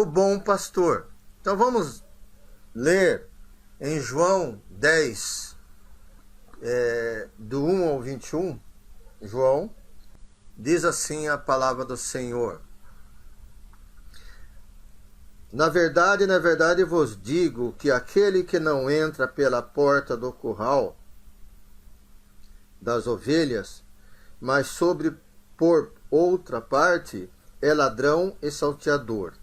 do bom pastor. Então vamos ler em João 10, do 1 ao 21. João, diz assim a palavra do Senhor: na verdade vos digo que aquele que não entra pela porta do curral das ovelhas, mas por outra parte, é ladrão e salteador.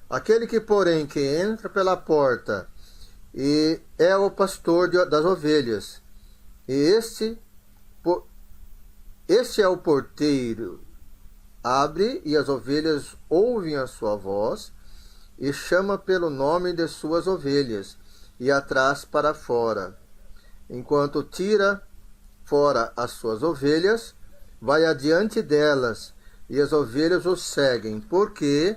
Aquele que, porém, que entra pela porta e é o pastor das ovelhas, e este é o porteiro, abre, e as ovelhas ouvem a sua voz, e chama pelo nome de suas ovelhas, e as traz para fora. Enquanto tira fora as suas ovelhas, vai adiante delas, e as ovelhas o seguem, porque...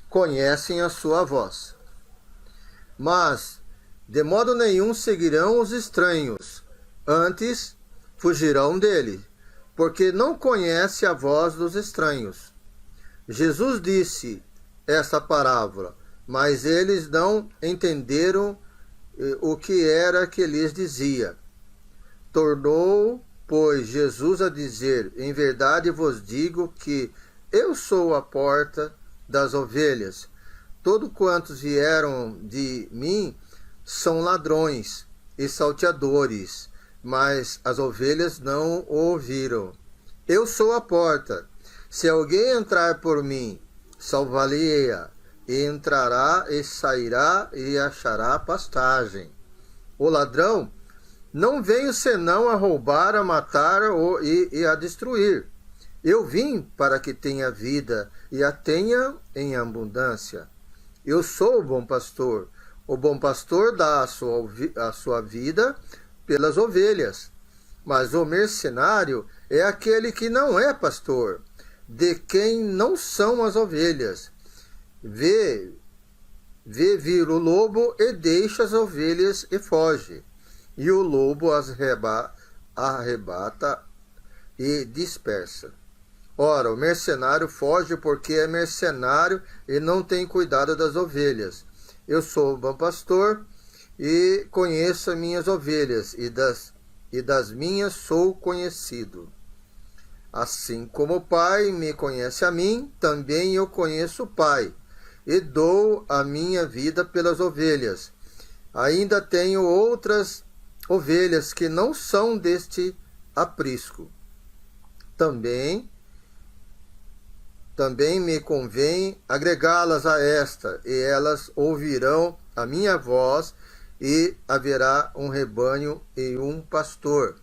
conhecem a sua voz. Mas, de modo nenhum seguirão os estranhos, antes fugirão dele, porque não conhece a voz dos estranhos. Jesus disse esta parábola, mas eles não entenderam o que era que lhes dizia. Tornou, pois, Jesus a dizer: em verdade vos digo que eu sou a porta das ovelhas. Todos quantos vieram de mim são ladrões e salteadores, mas as ovelhas não o ouviram. Eu sou a porta. Se alguém entrar por mim, salvar-lhe-á, e entrará e sairá e achará pastagem. O ladrão não veio senão a roubar, a matar e a destruir. Eu vim para que tenha vida e a tenha em abundância. Eu sou o bom pastor. O bom pastor dá a sua vida pelas ovelhas. Mas o mercenário é aquele que não é pastor, de quem não são as ovelhas. Vê vir o lobo e deixa as ovelhas e foge. E o lobo as arrebata e dispersa. Ora, o mercenário foge porque é mercenário e não tem cuidado das ovelhas. Eu sou o bom pastor e conheço as minhas ovelhas, e das minhas sou conhecido. Assim como o Pai me conhece a mim, também eu conheço o Pai, e dou a minha vida pelas ovelhas. Ainda tenho outras ovelhas que não são deste aprisco. Também me convém agregá-las a esta, e elas ouvirão a minha voz, e haverá um rebanho e um pastor.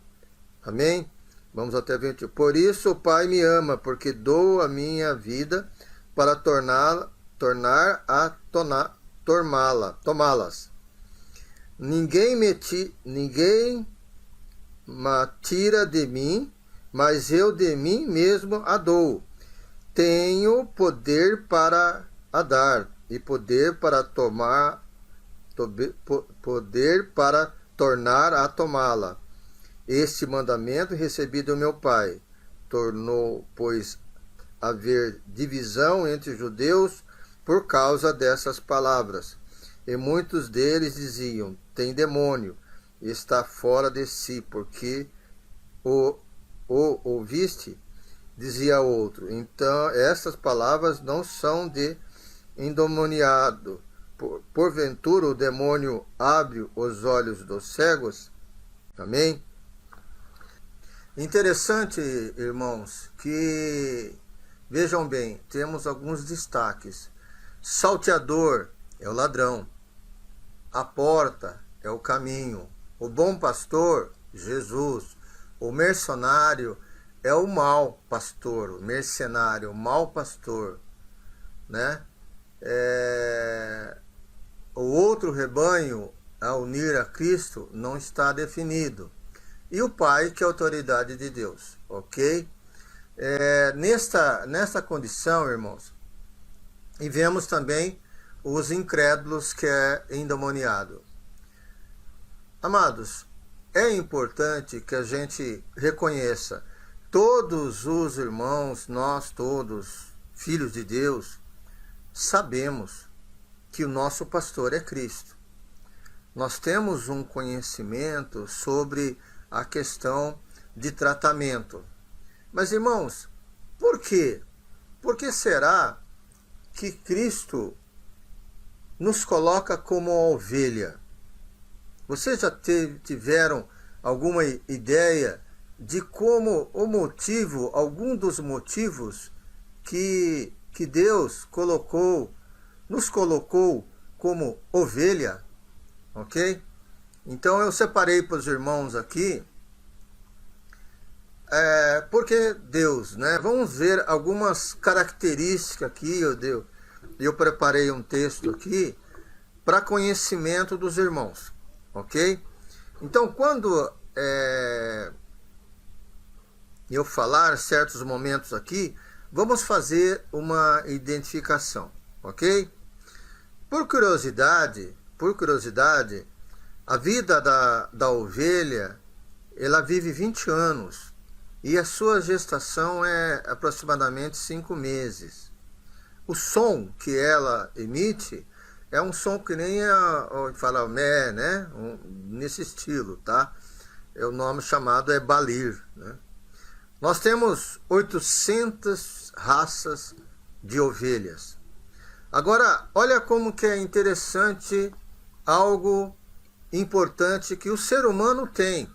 Amém? Vamos até 20. Por isso o Pai me ama, porque dou a minha vida para tomá-las. Ninguém me tira de mim, mas eu de mim mesmo a dou. Tenho poder para a dar, e poder para tornar a tomá-la. Este mandamento recebi do meu Pai. Tornou, pois, haver divisão entre os judeus por causa dessas palavras. E muitos deles diziam: tem demônio, está fora de si, porque o ouviste? Dizia outro: então essas palavras não são de endemoniado. Porventura o demônio abre os olhos dos cegos? Amém? Interessante, irmãos, que vejam bem, temos alguns destaques. Salteador é o ladrão, a porta é o caminho, o bom pastor, Jesus, o mercenário é o mau pastor, o mercenário, o mau pastor, né? O outro rebanho a unir a Cristo não está definido. E o Pai, que é a autoridade de Deus, ok? Nesta condição, irmãos, e vemos também os incrédulos, que é endemoniado. Amados, é importante que a gente reconheça todos os irmãos, nós todos, filhos de Deus, sabemos que o nosso pastor é Cristo. Nós temos um conhecimento sobre a questão de tratamento. Mas, irmãos, por quê? Por que será que Cristo nos coloca como ovelha? Vocês já tiveram alguma ideia de como o motivo, algum dos motivos que Deus nos colocou como ovelha? Ok? Então eu separei para os irmãos aqui, porque Deus, né? Vamos ver algumas características aqui. Eu preparei um texto aqui para conhecimento dos irmãos, ok? Então, quando eu falar certos momentos aqui, vamos fazer uma identificação, ok? Por curiosidade, a vida da ovelha, ela vive 20 anos e a sua gestação é aproximadamente 5 meses. O som que ela emite é um som que nem fala mé, né? Nesse estilo, tá? O nome chamado é balir, né? Nós temos 800 raças de ovelhas. Agora, olha como que é interessante, algo importante que o ser humano tem.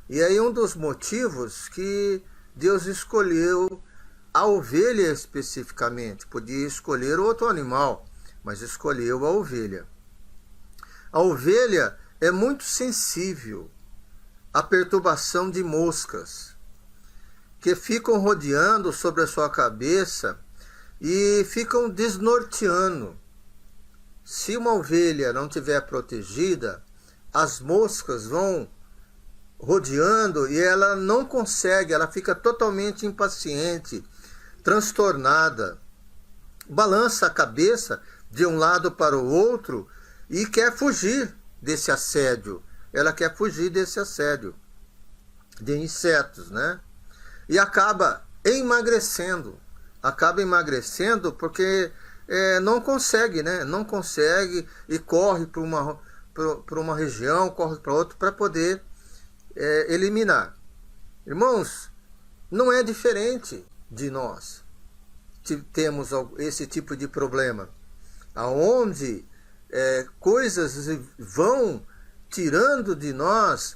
E aí um dos motivos que Deus escolheu a ovelha especificamente. Podia escolher outro animal, mas escolheu a ovelha. A ovelha é muito sensível à perturbação de moscas, que ficam rodeando sobre a sua cabeça e ficam desnorteando. Se uma ovelha não estiver protegida, as moscas vão rodeando e ela não consegue, ela fica totalmente impaciente, transtornada, balança a cabeça de um lado para o outro e quer fugir desse assédio. Ela quer fugir desse assédio de insetos, né? E acaba emagrecendo porque não consegue, né? Não consegue e corre para uma região, corre para outra para poder eliminar. Irmãos, não é diferente de nós. Temos esse tipo de problema, aonde coisas vão tirando de nós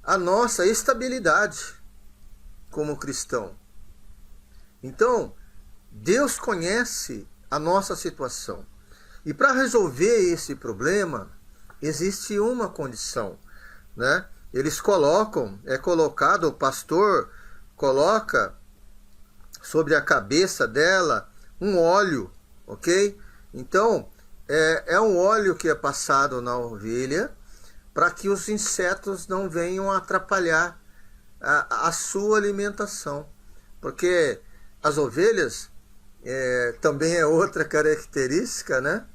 a nossa estabilidade como cristão. Então, Deus conhece a nossa situação. E para resolver esse problema, existe uma condição, né? Eles o pastor coloca sobre a cabeça dela um óleo, ok? Então, é um óleo que é passado na ovelha para que os insetos não venham atrapalhar a sua alimentação. Porque as ovelhas também é outra característica, né?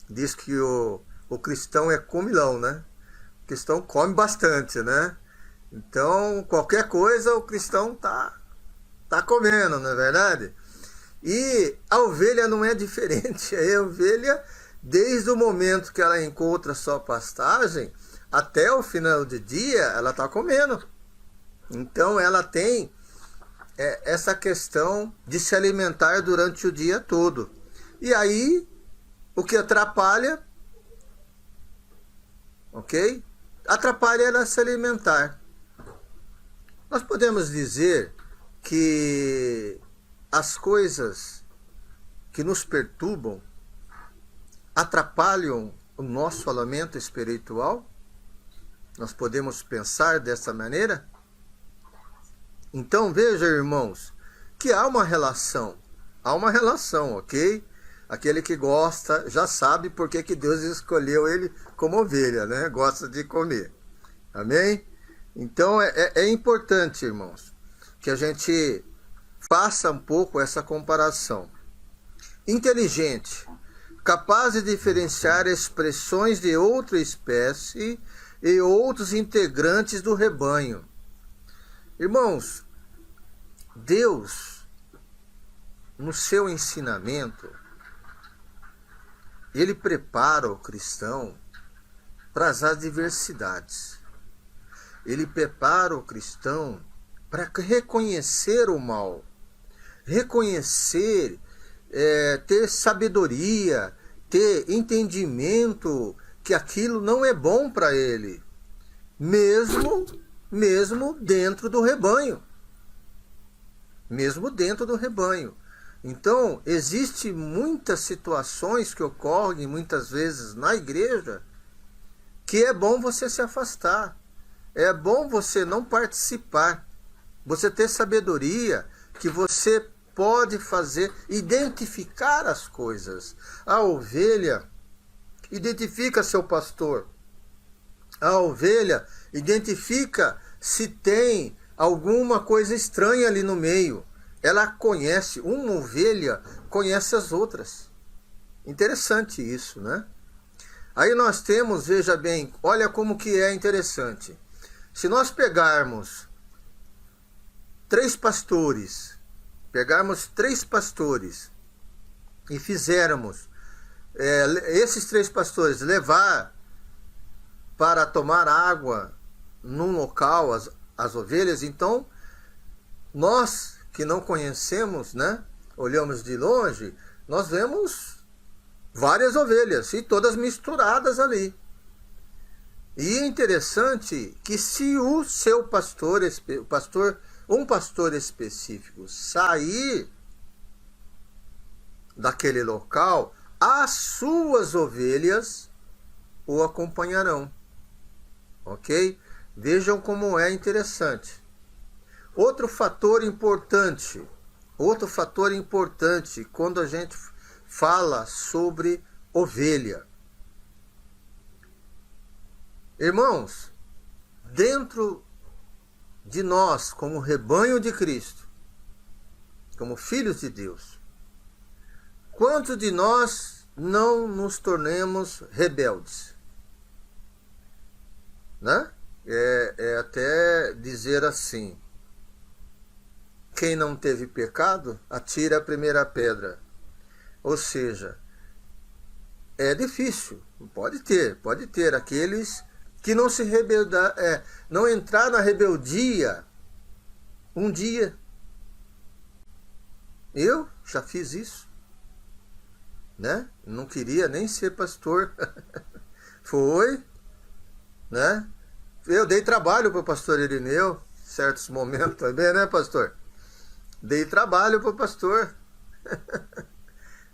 Diz que o cristão é comilão, né? O cristão come bastante, né? Então, qualquer coisa o cristão tá comendo, não é verdade? E a ovelha não é diferente. A ovelha, desde o momento que ela encontra sua pastagem, até o final do dia, ela está comendo. Então, ela tem essa questão de se alimentar durante o dia todo. E aí, o que atrapalha, ok? Atrapalha ela se alimentar. Nós podemos dizer que as coisas que nos perturbam atrapalham o nosso alimento espiritual? Nós podemos pensar dessa maneira? Então veja, irmãos, que há uma relação, ok? Aquele que gosta já sabe por que Deus escolheu ele como ovelha, né? Gosta de comer, amém? Então é importante, irmãos, que a gente faça um pouco essa comparação. Inteligente, capaz de diferenciar expressões de outra espécie e outros integrantes do rebanho. Irmãos, Deus, no seu ensinamento, ele prepara o cristão para as adversidades. Ele prepara o cristão para reconhecer o mal, reconhecer, ter sabedoria, ter entendimento que aquilo não é bom para ele, mesmo dentro do rebanho. Mesmo dentro do rebanho. Então, existem muitas situações que ocorrem muitas vezes na igreja que é bom você se afastar. É bom você não participar. Você ter sabedoria que você pode fazer, identificar as coisas. A ovelha identifica seu pastor. A ovelha identifica se tem alguma coisa estranha ali no meio. Ela conhece, uma ovelha conhece as outras. Interessante isso, né? Aí nós temos, veja bem, olha como que é interessante. Se nós pegarmos três pastores e fizermos esses 3 pastores levar para tomar água num local as ovelhas, então nós que não conhecemos, né, olhamos de longe, nós vemos várias ovelhas e todas misturadas ali. E é interessante que se o seu um pastor específico sair daquele local, as suas ovelhas o acompanharão. Ok? Vejam como é interessante. Outro fator importante quando a gente fala sobre ovelha. Irmãos, dentro de nós, como rebanho de Cristo, como filhos de Deus, quantos de nós não nos tornemos rebeldes? Né? É até dizer assim: quem não teve pecado, atira a primeira pedra. Ou seja, é difícil, pode ter aqueles que não se rebeldaram, não entrar na rebeldia um dia. Eu já fiz isso, né? Não queria nem ser pastor. Foi, né? Eu dei trabalho para o pastor Irineu, em certos momentos também, né, pastor? Dei trabalho para o pastor.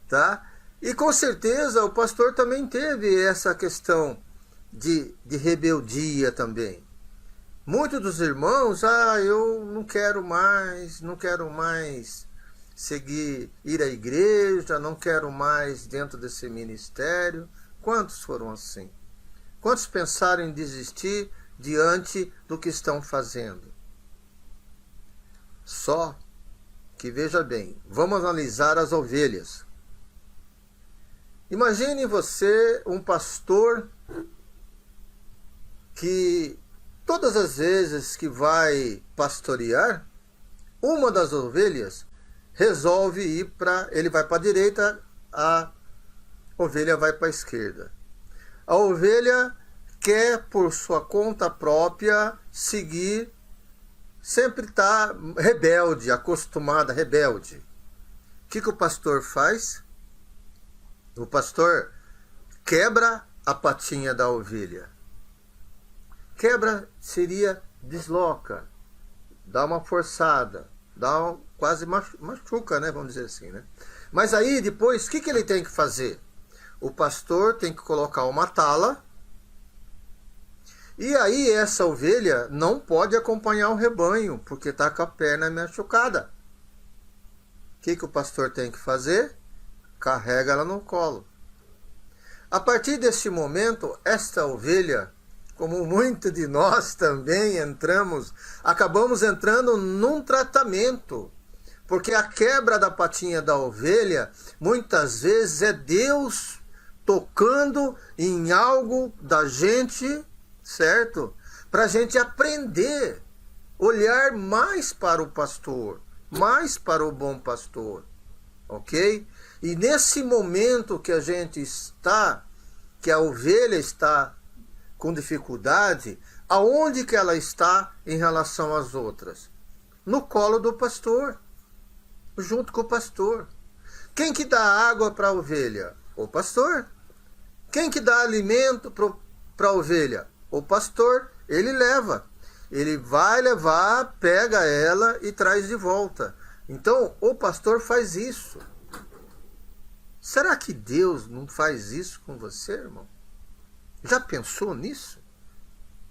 Tá? E com certeza o pastor também teve essa questão de rebeldia também. Muitos dos irmãos, eu não quero mais ir à igreja, não quero mais dentro desse ministério. Quantos foram assim? Quantos pensaram em desistir diante do que estão fazendo? Só que, veja bem, vamos analisar as ovelhas. Imagine você um pastor que todas as vezes que vai pastorear, uma das ovelhas resolve ele vai para a direita, a ovelha vai para a esquerda. A ovelha quer, por sua conta própria, seguir, sempre está rebelde, acostumada, rebelde. O que o pastor faz? O pastor quebra a patinha da ovelha. Quebra seria desloca, dá uma forçada, quase machuca, né? Vamos dizer assim, né? Mas aí depois, o que ele tem que fazer? O pastor tem que colocar uma tala, e aí essa ovelha não pode acompanhar o rebanho, porque está com a perna machucada. O que o pastor tem que fazer? Carrega ela no colo. A partir desse momento, esta ovelha, como muitos de nós também acabamos entrando num tratamento. Porque a quebra da patinha da ovelha, muitas vezes é Deus tocando em algo da gente, certo? Para a gente aprender, olhar mais para o pastor, mais para o bom pastor, ok? E nesse momento que a gente está, que a ovelha está com dificuldade, aonde que ela está em relação às outras? No colo do pastor, junto com o pastor. Quem que dá água para a ovelha? O pastor. Quem que dá alimento para a ovelha? O pastor. Ele leva. Ele vai levar, pega ela e traz de volta. Então, o pastor faz isso. Será que Deus não faz isso com você, irmão? Já pensou nisso?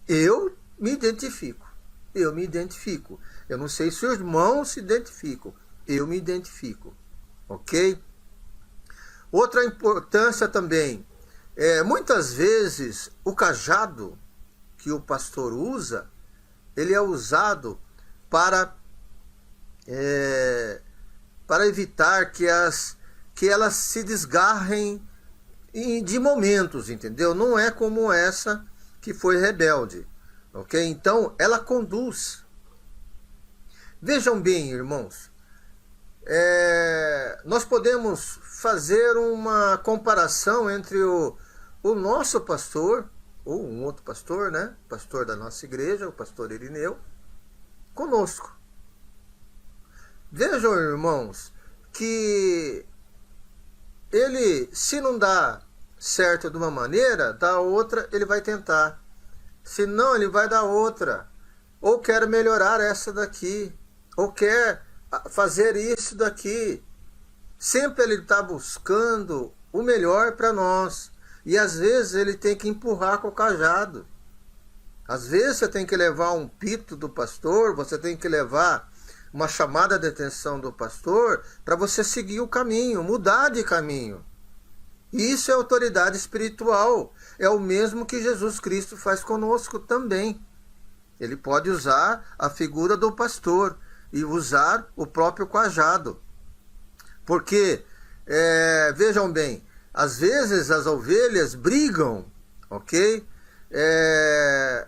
Eu me identifico. Eu me identifico. Eu não sei se os irmãos se identificam. Eu me identifico. Ok? Outra importância também. Muitas vezes o cajado que o pastor usa, ele é usado para evitar que elas se desgarrem de momentos, entendeu? Não é como essa que foi rebelde, ok? Então, ela conduz. Vejam bem, irmãos, nós podemos fazer uma comparação entre o nosso pastor, ou um outro pastor, né? Pastor da nossa igreja, o pastor Irineu, conosco. Vejam, irmãos, que ele, se não dá certo de uma maneira, da outra ele vai tentar. Se não, ele vai dar outra. Ou quer melhorar essa daqui. Ou quer fazer isso daqui. Sempre ele está buscando o melhor para nós. E às vezes ele tem que empurrar com o cajado. Às vezes você tem que levar um pito do pastor, você tem que levar uma chamada de atenção do pastor para você seguir o caminho, mudar de caminho. Isso é autoridade espiritual. É o mesmo que Jesus Cristo faz conosco também. Ele pode usar a figura do pastor e usar o próprio cajado. Porque, vejam bem, às vezes as ovelhas brigam, ok?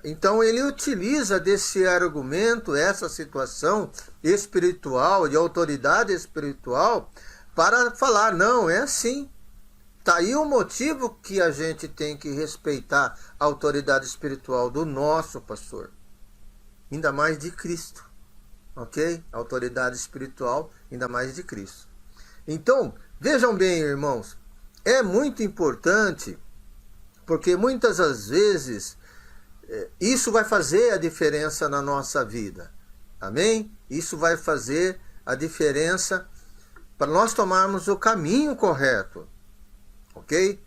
Então ele utiliza desse argumento, essa situação espiritual, de autoridade espiritual, para falar, não, é assim. Está aí o motivo que a gente tem que respeitar a autoridade espiritual do nosso pastor. Ainda mais de Cristo, ok? A autoridade espiritual, ainda mais de Cristo. Então, vejam bem, irmãos, é muito importante, porque muitas das vezes isso vai fazer a diferença na nossa vida. Amém? Isso vai fazer a diferença para nós tomarmos o caminho correto. Ok?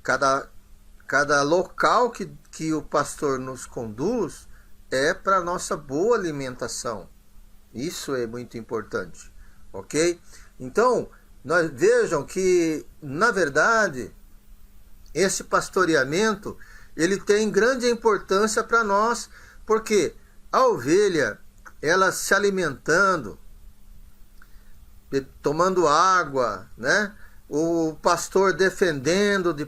Cada local que o pastor nos conduz é para nossa boa alimentação. Isso é muito importante. Ok? Então, vejam que, na verdade, esse pastoreamento, ele tem grande importância para nós, porque a ovelha, ela se alimentando, tomando água, né? O pastor defendendo de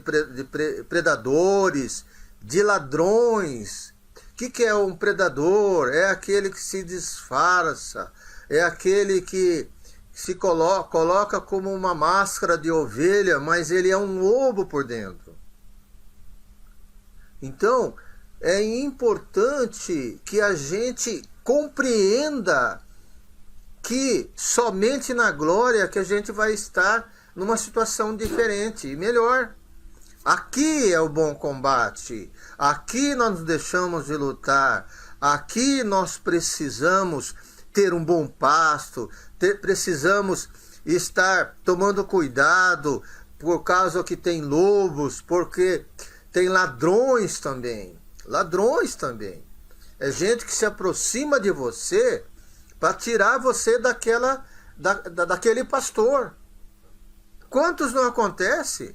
predadores, de ladrões. O que é um predador? É aquele que se disfarça, é aquele que se coloca como uma máscara de ovelha, mas ele é um lobo por dentro. Então, é importante que a gente compreenda que somente na glória que a gente vai estar numa situação diferente e melhor. Aqui é o bom combate. Aqui nós nos deixamos de lutar. Aqui nós precisamos ter um bom pasto. Precisamos estar tomando cuidado por causa que tem lobos, porque tem ladrões também. Ladrões também. É gente que se aproxima de você para tirar você daquele pastor. Quantos não acontece?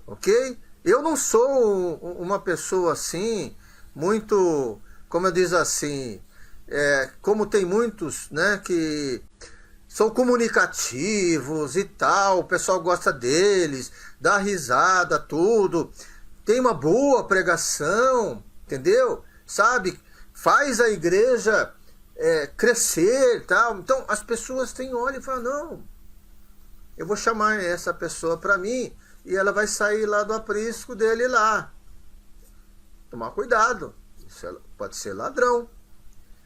Ok? Eu não sou uma pessoa assim, muito, como eu diz assim, como tem muitos, né, que são comunicativos e tal, o pessoal gosta deles, dá risada, tudo, tem uma boa pregação, entendeu? Sabe? Faz a igreja crescer, tal. Então as pessoas têm olho e falam, não, eu vou chamar essa pessoa para mim e ela vai sair lá do aprisco dele lá. Tomar cuidado, isso pode ser ladrão.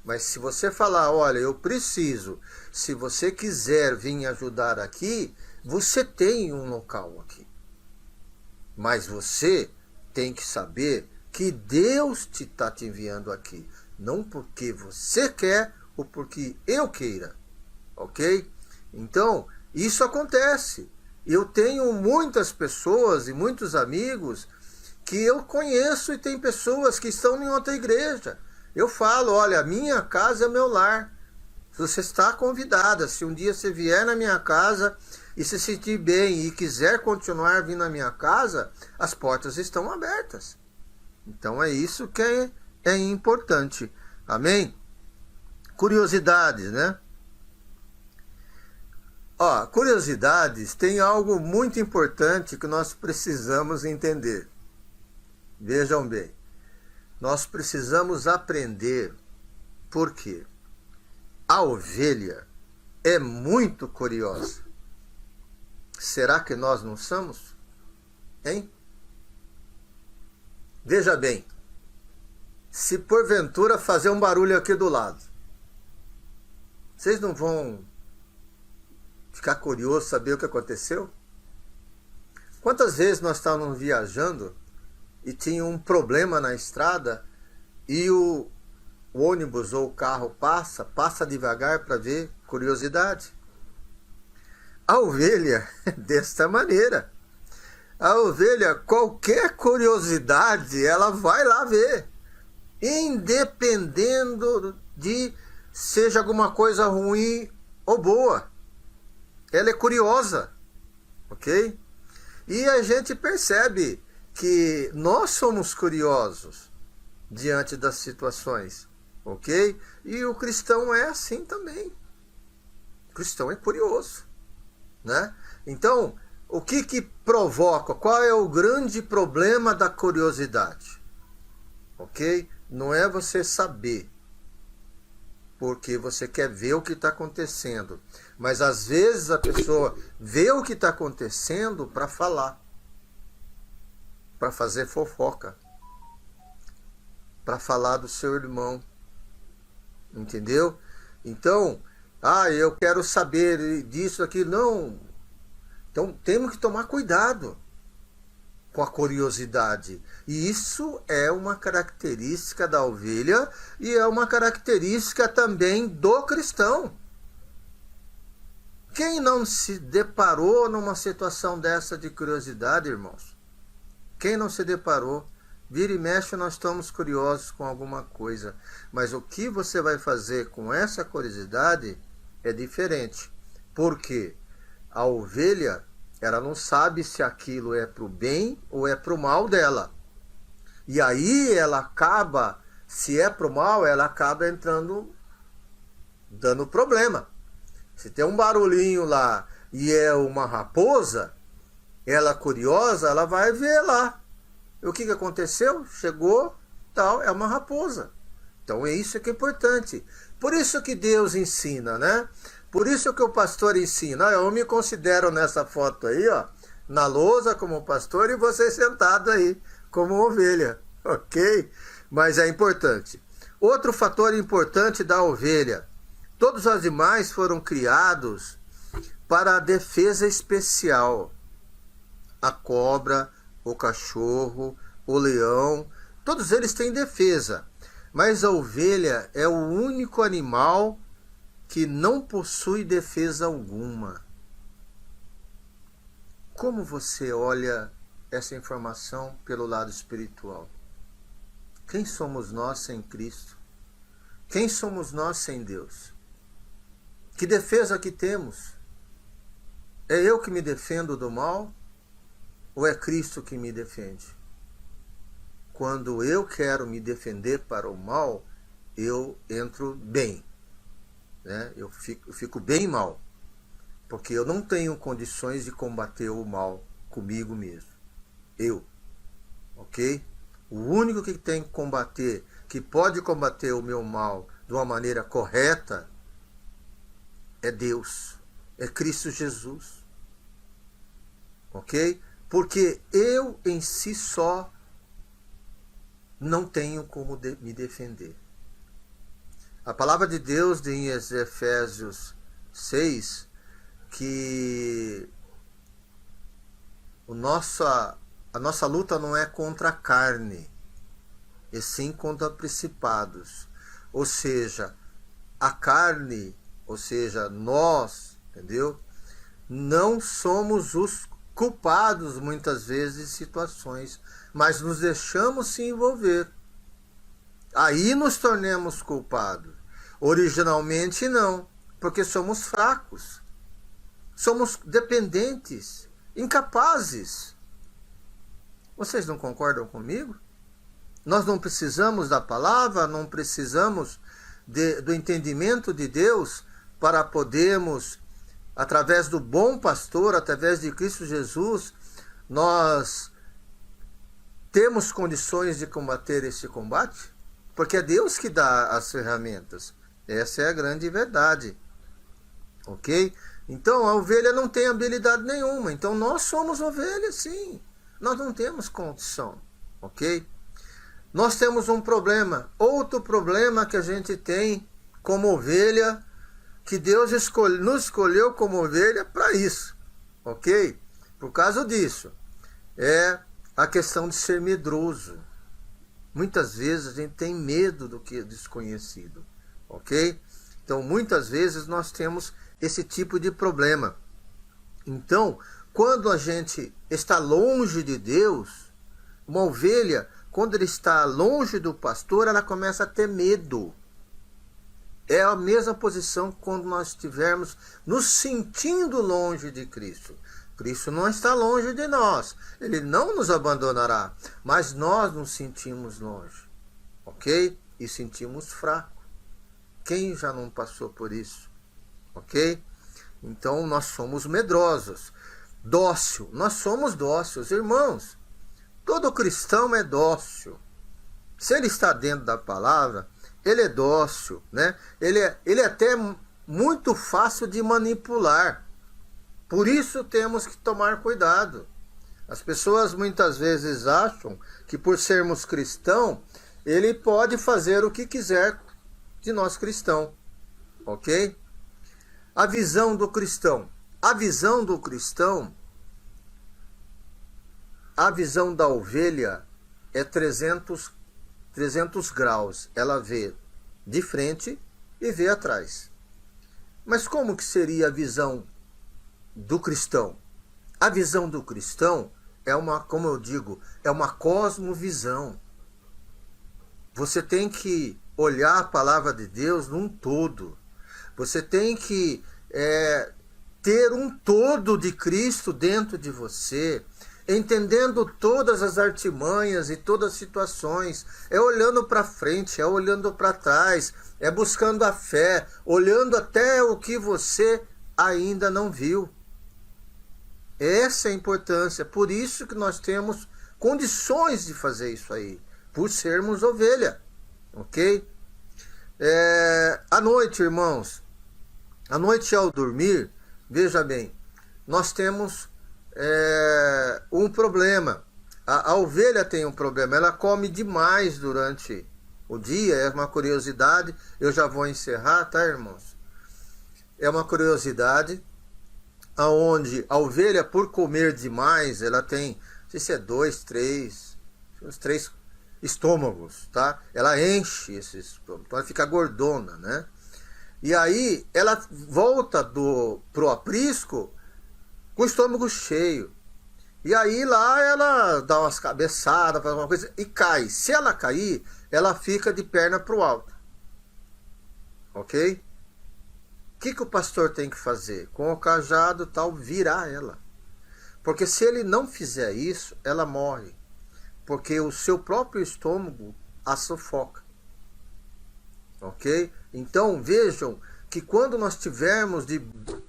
Mas se você falar, olha, eu preciso, se você quiser vir ajudar aqui, você tem um local aqui. Mas você tem que saber que Deus está te enviando aqui. Não porque você quer ou porque eu queira. Ok? Então, isso acontece. Eu tenho muitas pessoas e muitos amigos que eu conheço e tem pessoas que estão em outra igreja. Eu falo, olha, minha casa é meu lar. Você está convidada. Se um dia você vier na minha casa e se sentir bem e quiser continuar vindo na minha casa, as portas estão abertas. Então é isso que é importante. Amém? Curiosidades, né? Ó, curiosidades tem algo muito importante que nós precisamos entender. Vejam bem. Nós precisamos aprender por quê? A ovelha é muito curiosa. Será que nós não somos? Hein? Veja bem. Se porventura fazer um barulho aqui do lado, vocês não vão ficar curiosos, saber o que aconteceu? Quantas vezes nós estávamos viajando e tinha um problema na estrada e o ônibus ou o carro passa devagar para ver, curiosidade. A ovelha é desta maneira. A ovelha, qualquer curiosidade, ela vai lá ver. Independendo de seja alguma coisa ruim ou boa. Ela é curiosa. Ok? E a gente percebe que nós somos curiosos diante das situações, ok? E o cristão é assim também. O cristão é curioso, né? Então, o que provoca? Qual é o grande problema da curiosidade? Ok? Não é você saber, porque você quer ver o que está acontecendo. Mas às vezes a pessoa vê o que está acontecendo para falar. Para fazer fofoca, para falar do seu irmão, entendeu? Então, eu quero saber disso aqui, não. Então temos que tomar cuidado com a curiosidade. E isso é uma característica da ovelha e é uma característica também do cristão. Quem não se deparou numa situação dessa de curiosidade, irmãos? Quem não se deparou? Vira e mexe, nós estamos curiosos com alguma coisa. Mas o que você vai fazer com essa curiosidade é diferente. Por quê? A ovelha, ela não sabe se aquilo é para o bem ou é para o mal dela. E aí ela acaba, se é para o mal, ela acaba entrando, dando problema. Se tem um barulhinho lá e é uma raposa, ela curiosa, ela vai ver lá. E o que aconteceu? Chegou, tal, é uma raposa. Então é isso que é importante. Por isso que Deus ensina, né? Por isso que o pastor ensina. Eu me considero nessa foto aí, ó, na lousa como pastor e você sentado aí como ovelha, ok? Mas é importante. Outro fator importante da ovelha. Todos os animais foram criados para a defesa especial. A cobra, o cachorro, o leão, todos eles têm defesa. Mas a ovelha é o único animal que não possui defesa alguma. Como você olha essa informação pelo lado espiritual? Quem somos nós sem Cristo? Quem somos nós sem Deus? Que defesa que temos? É eu que me defendo do mal? Ou é Cristo que me defende? Quando eu quero me defender para o mal, eu entro bem, né? Eu fico bem mal, porque eu não tenho condições de combater o mal comigo mesmo. Ok? O único que tem que combater, que pode combater o meu mal de uma maneira correta, é Deus, é Cristo Jesus. Ok? Porque eu em si só não tenho como me defender. A palavra de Deus em Efésios 6, que a nossa luta não é contra a carne, e sim contra principados. Ou seja, a carne, ou seja, nós, entendeu? Não somos os culpados muitas vezes de situações, mas nos deixamos se envolver. Aí nos tornamos culpados. Originalmente não, porque somos fracos. Somos dependentes, incapazes. Vocês não concordam comigo? Nós não precisamos da palavra, não precisamos do entendimento de Deus para podermos, através do bom pastor, através de Cristo Jesus, nós temos condições de combater esse combate? Porque é Deus que dá as ferramentas. Essa é a grande verdade. Ok? Então a ovelha não tem habilidade nenhuma. Então nós somos ovelhas, sim. Nós não temos condição. Ok? Nós temos um problema. Outro problema que a gente tem como ovelha, que Deus nos escolheu como ovelha para isso. Ok? Por causa disso. É a questão de ser medroso. Muitas vezes a gente tem medo do que é desconhecido. Ok? Então muitas vezes nós temos esse tipo de problema. Então, quando a gente está longe de Deus, uma ovelha, quando ele está longe do pastor, ela começa a ter medo. É a mesma posição quando nós estivermos nos sentindo longe de Cristo. Cristo não está longe de nós. Ele não nos abandonará. Mas nós nos sentimos longe. Ok? E sentimos fraco. Quem já não passou por isso? Ok? Então nós somos medrosos. Dócil. Nós somos dóceis, irmãos. Todo cristão é dócil. Se ele está dentro da palavra, ele é dócil, né? Ele é até muito fácil de manipular. Por isso temos que tomar cuidado. As pessoas muitas vezes acham que por sermos cristãos, ele pode fazer o que quiser de nós cristãos. Ok? A visão do cristão. A visão do cristão, a visão da ovelha é 300 graus. Ela vê de frente e vê atrás. Mas como que seria a visão do cristão? A visão do cristão é uma, como eu digo, é uma cosmovisão. Você tem que olhar a palavra de Deus num todo. Você tem que ter um todo de Cristo dentro de você, entendendo todas as artimanhas e todas as situações, é olhando para frente, é olhando para trás, é buscando a fé, olhando até o que você ainda não viu. Essa é a importância, por isso que nós temos condições de fazer isso aí, por sermos ovelha, ok? À noite, irmãos, à noite ao dormir, veja bem, nós temos um problema. A ovelha tem um problema, ela come demais durante o dia, é uma curiosidade, eu já vou encerrar, tá, irmãos? É uma curiosidade, aonde a ovelha, por comer demais, ela tem, não sei se é 2, 3, uns 3 estômagos, tá? Ela enche esses estômagos, então ela fica gordona, né? E aí ela volta pro aprisco com o estômago cheio. E aí lá ela dá umas cabeçadas, faz alguma coisa e cai. Se ela cair, ela fica de perna pro alto. Ok? O que o pastor tem que fazer? Com o cajado tal, virar ela. Porque se ele não fizer isso, ela morre. Porque o seu próprio estômago a sufoca. Ok? Então vejam que quando nós tivermos de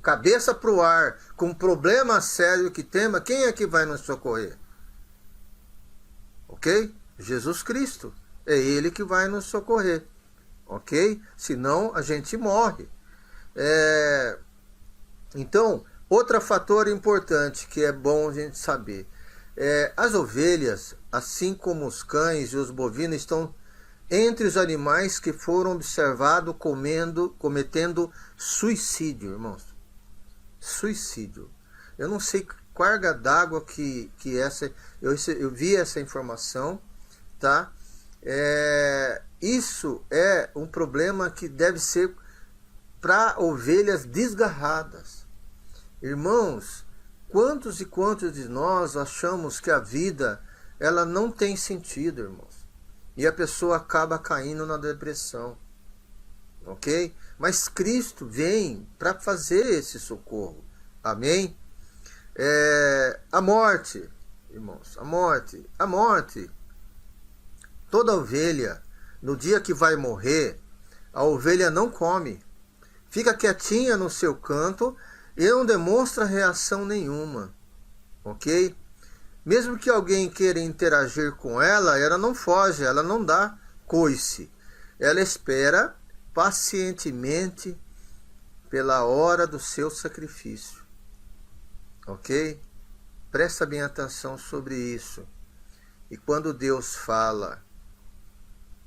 cabeça para o ar, com um problema sério que tema, quem é que vai nos socorrer? Ok? Jesus Cristo. É Ele que vai nos socorrer. ok? Senão a gente morre. Então, outro fator importante que é bom a gente saber, as ovelhas, assim como os cães e os bovinos, estão entre os animais que foram observados cometendo suicídio, irmãos. Suicídio. Eu não sei carga d'água que essa... Eu vi essa informação, tá? Isso é um problema que deve ser para ovelhas desgarradas. Irmãos, quantos e quantos de nós achamos que a vida ela não tem sentido, irmãos? E a pessoa acaba caindo na depressão, ok? Mas Cristo vem para fazer esse socorro, amém? A morte, irmãos, a morte. Toda ovelha, no dia que vai morrer, a ovelha não come, fica quietinha no seu canto e não demonstra reação nenhuma, ok? Mesmo que alguém queira interagir com ela, ela não foge, ela não dá coice. Ela espera pacientemente pela hora do seu sacrifício, ok? Presta bem atenção sobre isso. E quando Deus fala,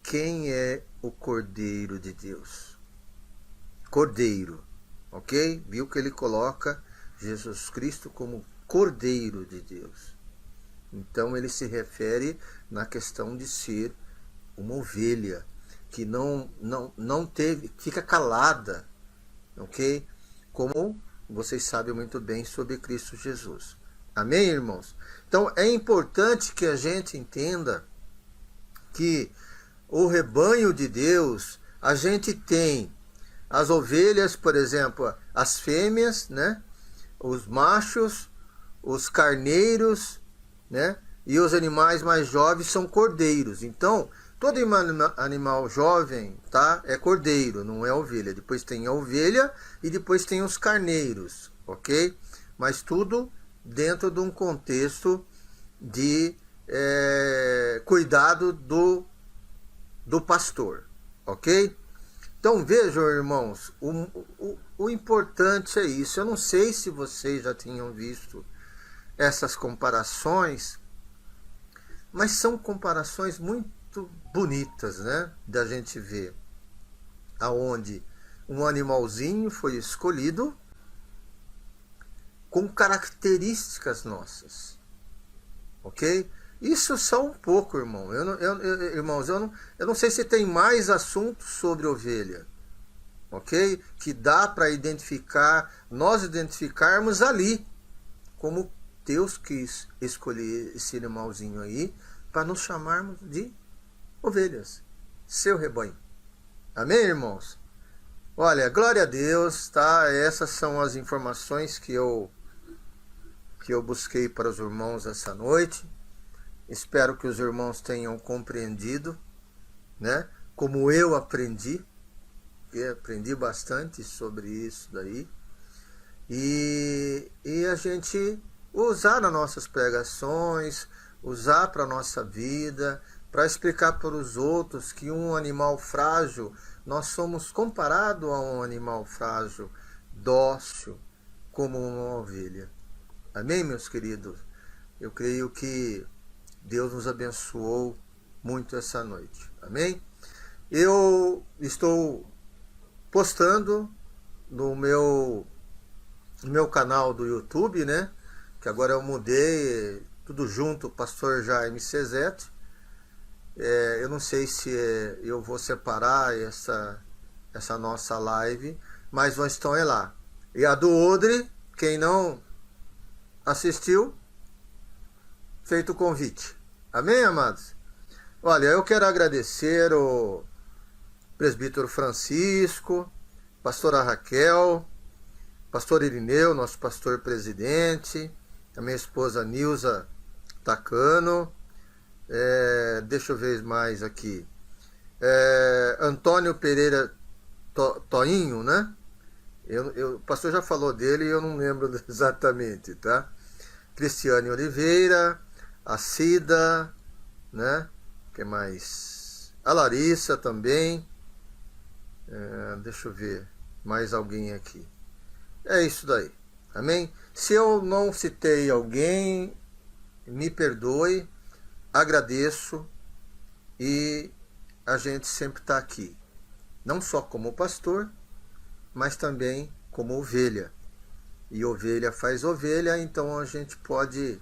quem é o Cordeiro de Deus? Cordeiro, ok? Viu que ele coloca Jesus Cristo como Cordeiro de Deus. Então ele se refere na questão de ser uma ovelha que não teve, fica calada, ok? Como vocês sabem muito bem sobre Cristo Jesus. Amém, irmãos? Então é importante que a gente entenda que o rebanho de Deus, a gente tem as ovelhas, por exemplo, as fêmeas, né? Os machos, os carneiros, né? E os animais mais jovens são cordeiros. Então, todo animal jovem, tá? É cordeiro, não é ovelha. Depois tem a ovelha e depois tem os carneiros, ok? Mas tudo dentro de um contexto de cuidado do pastor, ok? Então vejam, irmãos, o importante é isso. Eu não sei se vocês já tinham visto essas comparações, mas são comparações muito bonitas, né? Da gente ver aonde um animalzinho foi escolhido com características nossas, ok? Isso só um pouco, irmão. Irmãos, eu não sei se tem mais assuntos sobre ovelha, ok? Que dá para identificar, nós identificarmos ali como Deus quis escolher esse animalzinho aí para nos chamarmos de ovelhas, seu rebanho. Amém, irmãos? Olha, glória a Deus, tá? Essas são as informações que eu busquei para os irmãos essa noite. Espero que os irmãos tenham compreendido, né? Como eu aprendi, bastante sobre isso daí. E a gente usar nas nossas pregações, usar para a nossa vida, para explicar para os outros que um animal frágil, nós somos comparados a um animal frágil, dócil, como uma ovelha. Amém, meus queridos? Eu creio que Deus nos abençoou muito essa noite. Amém? Eu estou postando no meu canal do YouTube, né? Que agora eu mudei, tudo junto, Pastor Jaime Cezete. Eu não sei se eu vou separar essa nossa live, mas nós estamos lá. E a do Odre, quem não assistiu, feito o convite. Amém, amados? Olha, eu quero agradecer o presbítero Francisco, pastora Raquel, pastor Irineu, nosso pastor presidente, a minha esposa Nilza Tacano, deixa eu ver mais aqui, Antônio Pereira Toinho, né? O pastor já falou dele e eu não lembro exatamente, tá? Cristiane Oliveira, a Cida, né? Que mais? A Larissa também, Deixa eu ver mais alguém aqui. É isso daí. Amém? Se eu não citei alguém, me perdoe, agradeço, e a gente sempre está aqui. Não só como pastor, mas também como ovelha. E ovelha faz ovelha, então a gente pode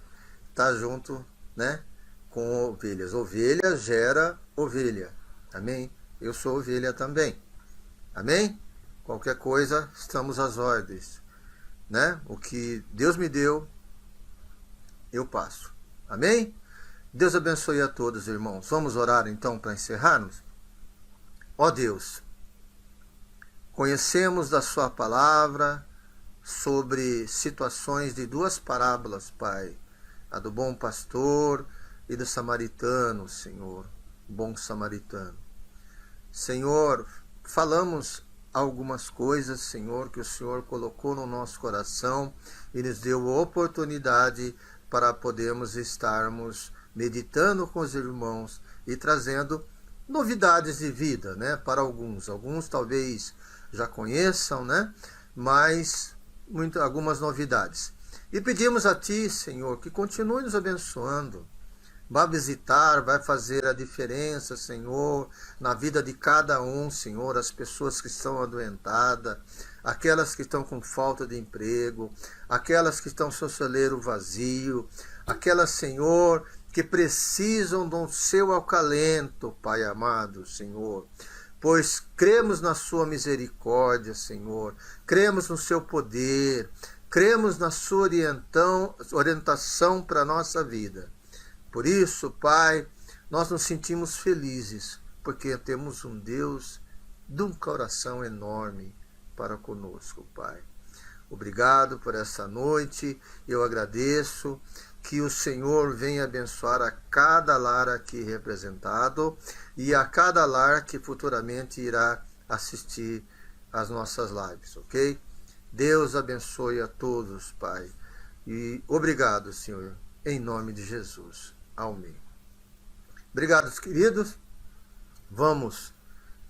estar junto, né, com ovelhas. Ovelha gera ovelha. Amém? Eu sou ovelha também. Amém? Qualquer coisa, estamos às ordens. Né? O que Deus me deu, eu passo. Amém? Deus abençoe a todos, irmãos. Vamos orar então para encerrarmos? Ó Deus, conhecemos da sua palavra sobre situações de duas parábolas, Pai. A do bom pastor e do samaritano, Senhor. Bom samaritano. Senhor, falamos algumas coisas, Senhor, que o Senhor colocou no nosso coração e nos deu a oportunidade para podermos estarmos meditando com os irmãos e trazendo novidades de vida, né, para alguns. Alguns talvez já conheçam, né, mas algumas novidades. E pedimos a Ti, Senhor, que continue nos abençoando. Vai visitar, vai fazer a diferença, Senhor, na vida de cada um, Senhor, as pessoas que estão adoentadas, aquelas que estão com falta de emprego, aquelas que estão com celeiro vazio, aquelas, Senhor, que precisam do seu acalento, Pai amado, Senhor. Pois cremos na sua misericórdia, Senhor, cremos no seu poder, cremos na sua orientação para a nossa vida. Por isso, Pai, nós nos sentimos felizes, porque temos um Deus de um coração enorme para conosco, Pai. Obrigado por essa noite, eu agradeço, que o Senhor venha abençoar a cada lar aqui representado e a cada lar que futuramente irá assistir às nossas lives, ok? Deus abençoe a todos, Pai. E obrigado, Senhor, em nome de Jesus. Amém. Obrigado, queridos. Vamos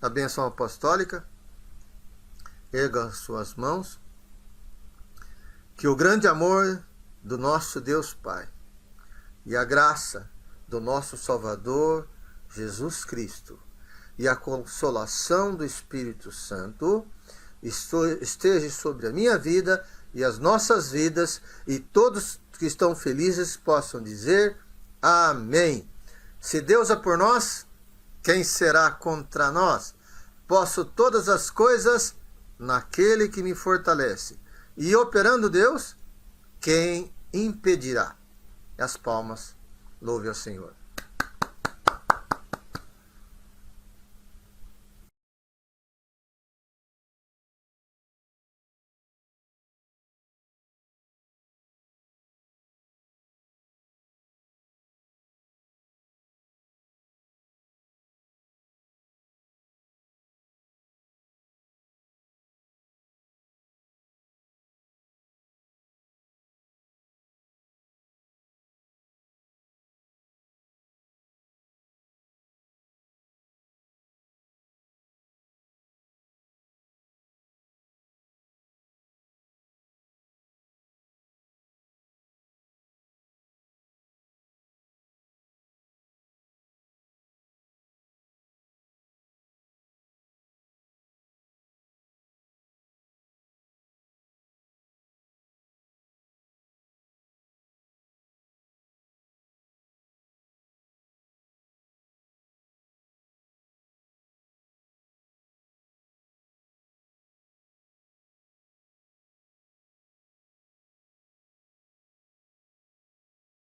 à bênção apostólica. Erga as suas mãos. Que o grande amor do nosso Deus Pai e a graça do nosso Salvador Jesus Cristo e a consolação do Espírito Santo esteja sobre a minha vida e as nossas vidas, e todos que estão felizes possam dizer amém. Se Deus é por nós, quem será contra nós? Posso todas as coisas naquele que me fortalece. E operando Deus, quem impedirá? As palmas, louve ao Senhor.